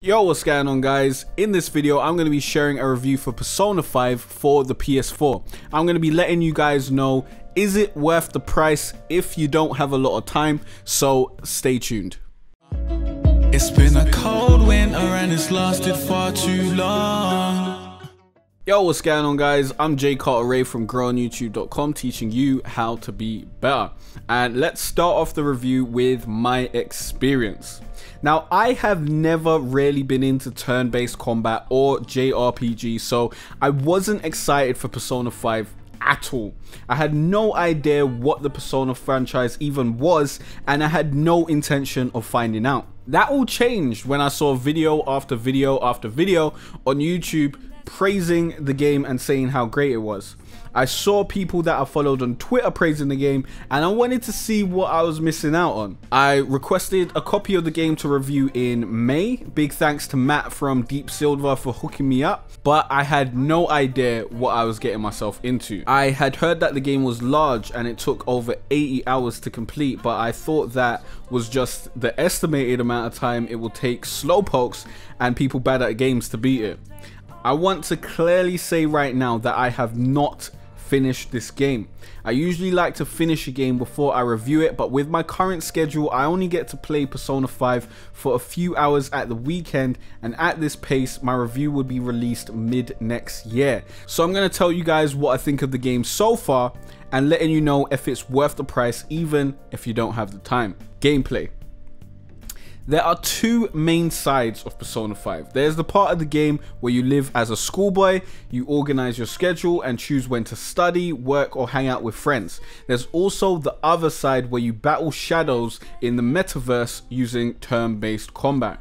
Yo, what's going on guys? In this video I'm going to be sharing a review for Persona 5 for the PS4. I'm going to be letting you guys know, is it worth the price if you don't have a lot of time, so stay tuned. It's been a cold winter and it's lasted far too long. Yo, what's going on guys? I'm Jay Cartere from growonyoutube.com, teaching you how to be better. And let's start off the review with my experience. Now, I have never really been into turn-based combat or JRPG, so I wasn't excited for Persona 5 at all. I had no idea what the Persona franchise even was, and I had no intention of finding out. That all changed when I saw video after video after video on YouTube praising the game and saying how great it was. I saw people that I followed on Twitter praising the game, and I wanted to see what I was missing out on. I requested a copy of the game to review in May. Big thanks to Matt from Deep Silver for hooking me up, but I had no idea what I was getting myself into. I had heard that the game was large and it took over 80 hours to complete, but I thought that was just the estimated amount of time it will take slowpokes and people bad at games to beat it. I want to clearly say right now that I have not finished this game. I usually like to finish a game before I review it, but with my current schedule I only get to play Persona 5 for a few hours at the weekend, and at this pace my review would be released mid next year. So I'm going to tell you guys what I think of the game so far and letting you know if it's worth the price even if you don't have the time. Gameplay. There are two main sides of Persona 5. There's the part of the game where you live as a schoolboy, you organize your schedule and choose when to study, work or hang out with friends. There's also the other side where you battle shadows in the Metaverse using turn-based combat.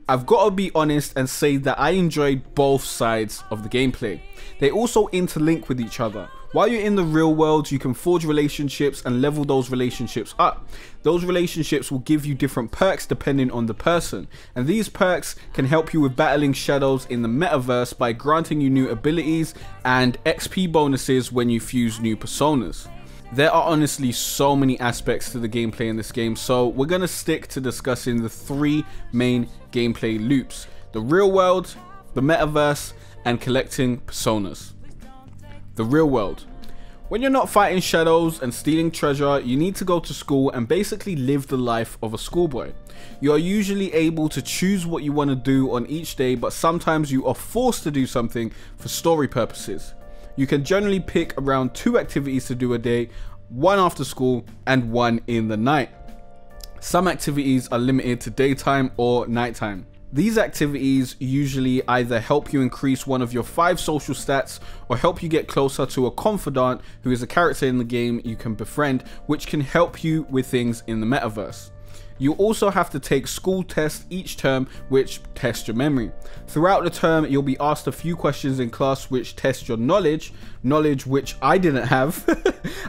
I've got to be honest and say that I enjoyed both sides of the gameplay. They also interlink with each other. While you're in the real world, you can forge relationships and level those relationships up. Those relationships will give you different perks depending on the person, and these perks can help you with battling shadows in the Metaverse by granting you new abilities and XP bonuses when you fuse new personas. There are honestly so many aspects to the gameplay in this game, so we're going to stick to discussing the three main gameplay loops: the real world, the Metaverse, and collecting personas. The real world. When you're not fighting shadows and stealing treasure, you need to go to school and basically live the life of a schoolboy. You are usually able to choose what you want to do on each day, but sometimes you are forced to do something for story purposes. You can generally pick around 2 activities to do a day, one after school and one in the night. Some activities are limited to daytime or nighttime. These activities usually either help you increase one of your 5 social stats or help you get closer to a confidant who is a character in the game you can befriend, which can help you with things in the Metaverse. You also have to take school tests each term which test your memory. Throughout the term you'll be asked a few questions in class which test your knowledge which I didn't have.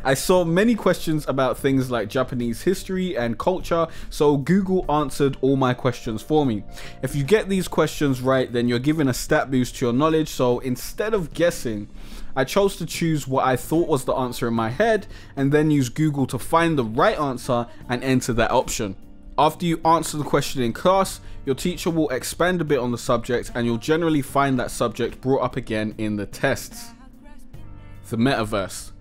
I saw many questions about things like Japanese history and culture, so Google answered all my questions for me. If you get these questions right, then you're given a stat boost to your knowledge, so instead of guessing, I chose to choose what I thought was the answer in my head and then use Google to find the right answer and enter that option. After you answer the question in class, your teacher will expand a bit on the subject and you'll generally find that subject brought up again in the tests. The Metaverse.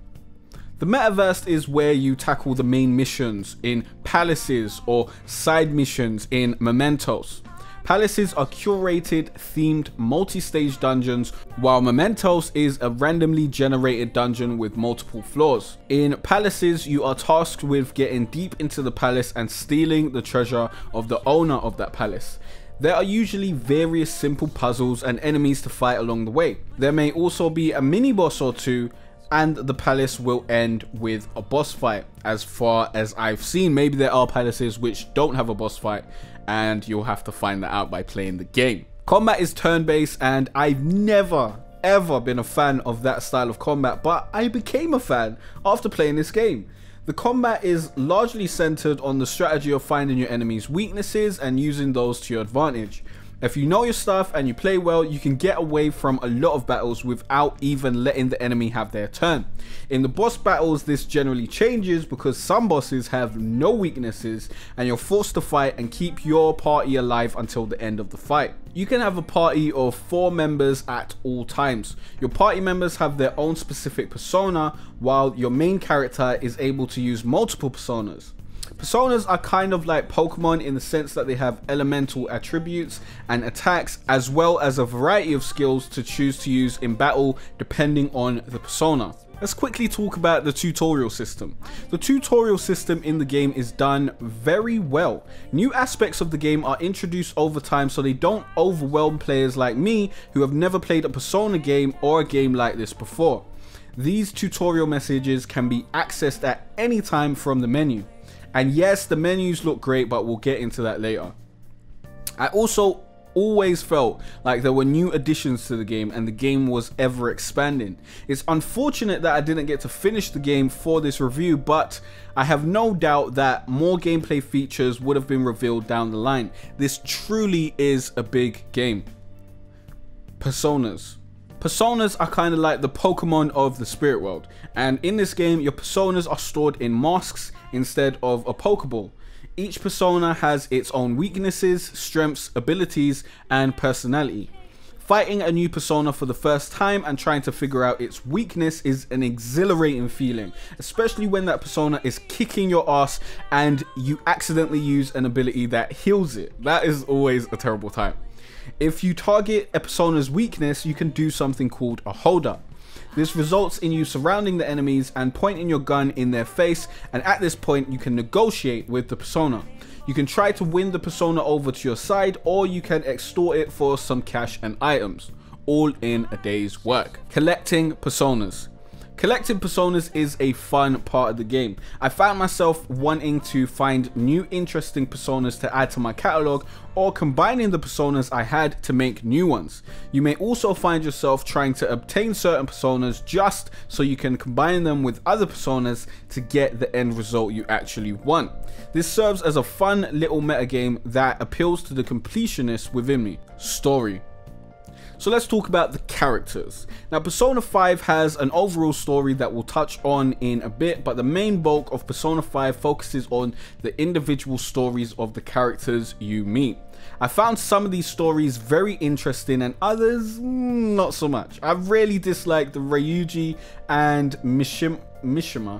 The Metaverse is where you tackle the main missions in palaces or side missions in Mementos. Palaces are curated, themed, multi-stage dungeons, while Mementos is a randomly generated dungeon with multiple floors. In palaces, you are tasked with getting deep into the palace and stealing the treasure of the owner of that palace. There are usually various simple puzzles and enemies to fight along the way. There may also be a mini-boss or two, and the palace will end with a boss fight. As far as I've seen, maybe there are palaces which don't have a boss fight, and you'll have to find that out by playing the game. Combat is turn-based, and I've never ever been a fan of that style of combat, but I became a fan after playing this game. The combat is largely centered on the strategy of finding your enemy's weaknesses and using those to your advantage. If you know your stuff and you play well, you can get away from a lot of battles without even letting the enemy have their turn. In the boss battles, this generally changes because some bosses have no weaknesses and you're forced to fight and keep your party alive until the end of the fight. You can have a party of 4 members at all times. Your party members have their own specific persona, while your main character is able to use multiple personas. Personas are kind of like Pokemon in the sense that they have elemental attributes and attacks, as well as a variety of skills to choose to use in battle depending on the persona. Let's quickly talk about the tutorial system. The tutorial system in the game is done very well. New aspects of the game are introduced over time so they don't overwhelm players like me who have never played a Persona game or a game like this before. These tutorial messages can be accessed at any time from the menu. And yes, the menus look great, but we'll get into that later. I also always felt like there were new additions to the game and the game was ever expanding. It's unfortunate that I didn't get to finish the game for this review, but I have no doubt that more gameplay features would have been revealed down the line. This truly is a big game. Personas. Personas are kind of like the Pokemon of the spirit world, and in this game your personas are stored in masks instead of a Pokeball. Each persona has its own weaknesses, strengths, abilities, and personality. Fighting a new persona for the first time and trying to figure out its weakness is an exhilarating feeling, especially when that persona is kicking your ass and you accidentally use an ability that heals it. That is always a terrible time. If you target a persona's weakness, you can do something called a hold up. This results in you surrounding the enemies and pointing your gun in their face, and at this point you can negotiate with the persona. You can try to win the persona over to your side, or you can extort it for some cash and items, all in a day's work. Collecting personas. Collecting personas is a fun part of the game. I found myself wanting to find new interesting personas to add to my catalog, or combining the personas I had to make new ones. You may also find yourself trying to obtain certain personas just so you can combine them with other personas to get the end result you actually want. This serves as a fun little metagame that appeals to the completionist within me. Story. So let's talk about the characters. Now, Persona 5 has an overall story that we'll touch on in a bit, but the main bulk of Persona 5 focuses on the individual stories of the characters you meet. I found some of these stories very interesting and others not so much. I really disliked the Ryuji and Mishima.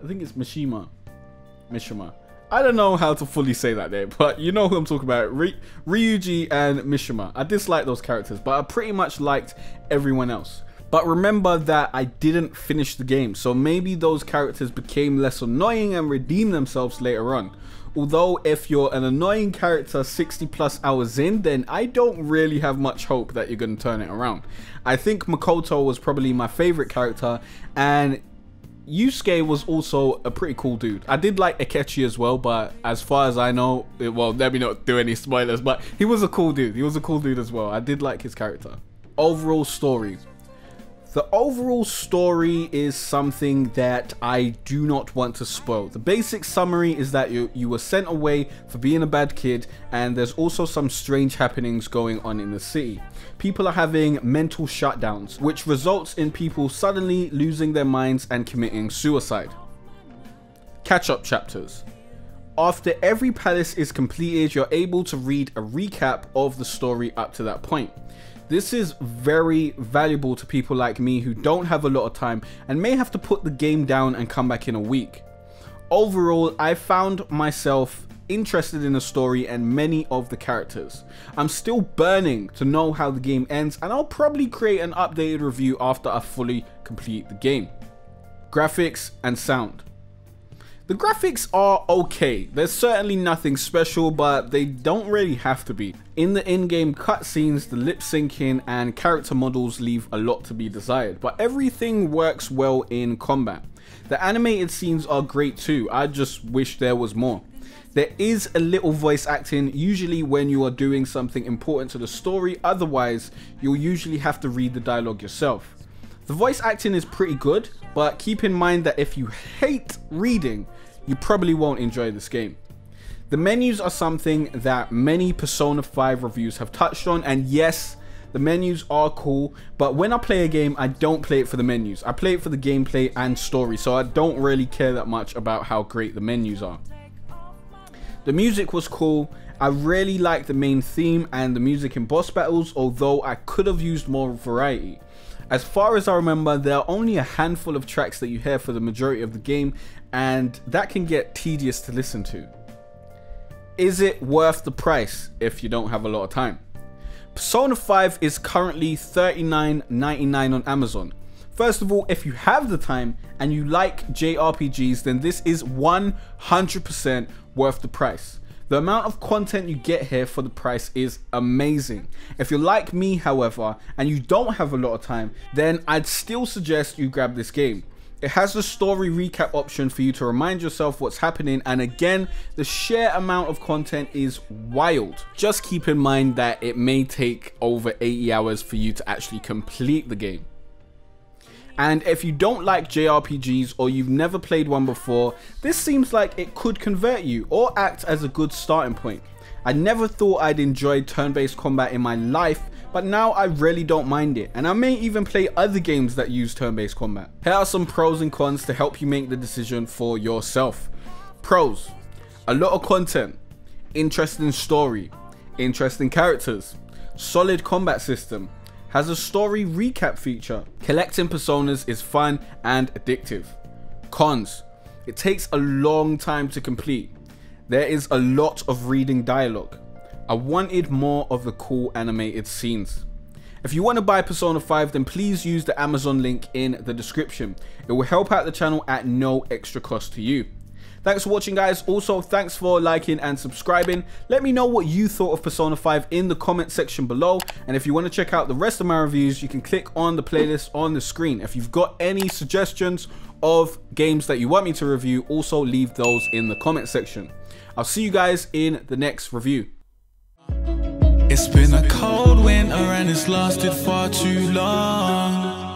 I think it's Mishima. I don't know how to fully say that name, but you know who I'm talking about. Ryuji and Mishima. I dislike those characters, but I pretty much liked everyone else. But remember that I didn't finish the game, so maybe those characters became less annoying and redeemed themselves later on. Although if you're an annoying character 60+ hours in, then I don't really have much hope that you're going to turn it around. I think Makoto was probably my favorite character, and Yusuke was also a pretty cool dude. I did like Akechi as well, but as far as I know, well, let me not do any spoilers, but he was a cool dude. He was a cool dude as well. I did like his character. Overall story. The overall story is something that I do not want to spoil. The basic summary is that you were sent away for being a bad kid, and there's also some strange happenings going on in the city. People are having mental shutdowns, which results in people suddenly losing their minds and committing suicide. Catch-up chapters. After every palace is completed, you're able to read a recap of the story up to that point. This is very valuable to people like me who don't have a lot of time and may have to put the game down and come back in a week. Overall, I found myself interested in the story and many of the characters. I'm still burning to know how the game ends, and I'll probably create an updated review after I fully complete the game. Graphics and sound. The graphics are okay. There's certainly nothing special, but they don't really have to be. In the in-game cutscenes, the lip syncing and character models leave a lot to be desired, but everything works well in combat. The animated scenes are great too. I just wish there was more. There is a little voice acting, usually when you are doing something important to the story, otherwise you'll usually have to read the dialogue yourself. The voice acting is pretty good, but keep in mind that if you hate reading, you probably won't enjoy this game. The menus are something that many Persona 5 reviews have touched on, and yes, the menus are cool, but when I play a game, I don't play it for the menus. I play it for the gameplay and story, so I don't really care that much about how great the menus are. The music was cool. I really like the main theme and the music in boss battles, although I could have used more variety. As far as I remember, there are only a handful of tracks that you hear for the majority of the game, and that can get tedious to listen to. Is it worth the price if you don't have a lot of time? Persona 5 is currently $39.99 on Amazon. First of all, if you have the time and you like JRPGs, then this is 100% worth the price. The amount of content you get here for the price is amazing. If you're like me, however, and you don't have a lot of time, then I'd still suggest you grab this game. It has the story recap option for you to remind yourself what's happening, and again, the sheer amount of content is wild. Just keep in mind that it may take over 80 hours for you to actually complete the game. And if you don't like JRPGs or you've never played one before, this seems like it could convert you or act as a good starting point. I never thought I'd enjoy turn-based combat in my life, but now I really don't mind it, and I may even play other games that use turn-based combat. Here are some pros and cons to help you make the decision for yourself. Pros: a lot of content, interesting story, interesting characters, solid combat system, has a story recap feature, collecting personas is fun and addictive. Cons: it takes a long time to complete. There is a lot of reading dialogue. I wanted more of the cool animated scenes. If you want to buy Persona 5, then please use the Amazon link in the description. It will help out the channel at no extra cost to you. Thanks for watching, guys. Also, thanks for liking and subscribing. Let me know what you thought of Persona 5 in the comment section below. And if you want to check out the rest of my reviews, you can click on the playlist on the screen. If you've got any suggestions of games that you want me to review, also leave those in the comment section. I'll see you guys in the next review. It's been a cold winter and it's lasted far too long.